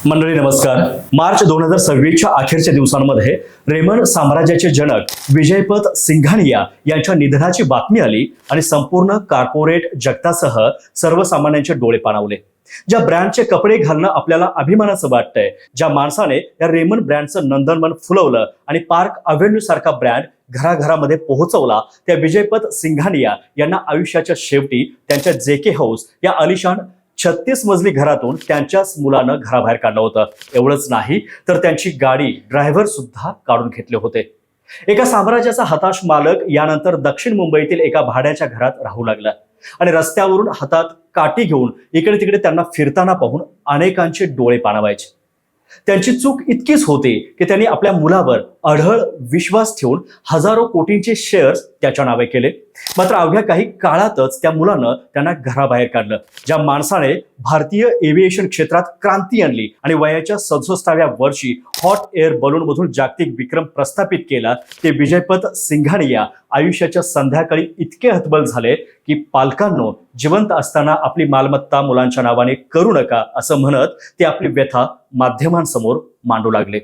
मंडळी नमस्कार. मार्च 2026च्या अखेरच्या दिवसांमध्ये रेमंड साम्राज्याचे जनक विजयपथ सिंघानिया यांच्या निधनाची बातमी आली आणि संपूर्ण कॉर्पोरेट जगतासह सर्वसामान्यांचे डोळे पाणावले. ज्या ब्रँडचे कपडे घालणं आपल्याला अभिमानाचं वाटतंय, ज्या माणसाने या रेमंड ब्रँडचं नंदनवन फुलवलं आणि पार्क अव्हेन्यू सारखा ब्रँड घराघरामध्ये पोहोचवला, त्या विजयपथ सिंघानिया यांना आयुष्याच्या शेवटी त्यांच्या जेके हाऊस या आलिशान 36 मजली घरातून त्यांच्याच मुलानं घराबाहेर काढलं होतं. एवढंच नाही तर त्यांची गाडी ड्रायव्हर सुद्धा काढून घेतले होते. एका साम्राज्याचा हताश मालक यानंतर दक्षिण मुंबईतील एका भाड्याच्या घरात राहू लागला आणि रस्त्यावरून हातात काठी घेऊन इकडे तिकडे त्यांना फिरताना पाहून अनेकांचे डोळे पाणावायचे. त्यांची चूक इतकीच होती की त्यांनी आपल्या मुलावर अढळ विश्वास ठेवून हजारो कोटींचे शेअर्स त्याच्या नावे केले. मात्र अवघ्या काही काळातच त्या मुलानं त्यांना घराबाहेर काढलं. ज्या माणसाने भारतीय एव्हिएशन क्षेत्रात क्रांती आणली आणि वयाच्या 67व्या वर्षी हॉट एअर बलून मधून जागतिक विक्रम प्रस्थापित केला, ते विजयपथ सिंघानिया आयुष्याच्या संध्याकाळी इतके हतबल झाले की पालकांनो, जिवंत असताना आपली मालमत्ता मुलांच्या नावाने करू नका असं म्हणत ते आपली व्यथा माध्यमांसमोर मांडू लागले.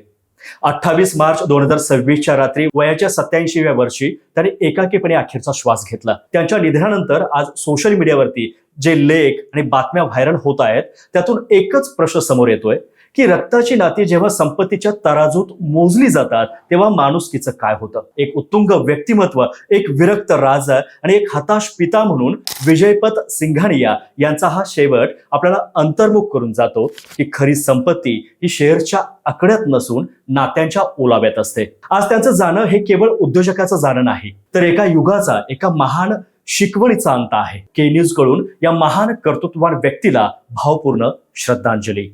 28 मार्च 2026च्या रात्री वयाच्या 87व्या वर्षी त्यांनी एकाकीपणे अखेरचा श्वास घेतला. त्यांच्या निधनानंतर आज सोशल मीडियावरती जे लेख आणि बातम्या व्हायरल होत आहेत, त्यातून एकच प्रश्न समोर येतोय की रक्ताची नाती जेव्हा संपत्तीच्या तराजूत मोजली जातात तेव्हा माणुसकीचं काय होतं. एक उत्तुंग व्यक्तिमत्व, एक विरक्त राजा आणि एक हताश पिता म्हणून विजयपथ सिंघानिया यांचा हा शेवट आपल्याला अंतर्मुख करून जातो की खरी संपत्ती ही शेअरच्या आकड्यात नसून नात्यांच्या ओलाव्यात असते. आज त्यांचं जाणं हे केवळ उद्योजकाचं जाणं नाही, तर एका युगाचा, एका महान शिकवणीचा अंत आहे. के न्यूज कडून या महान कर्तृत्ववान व्यक्तीला भावपूर्ण श्रद्धांजली.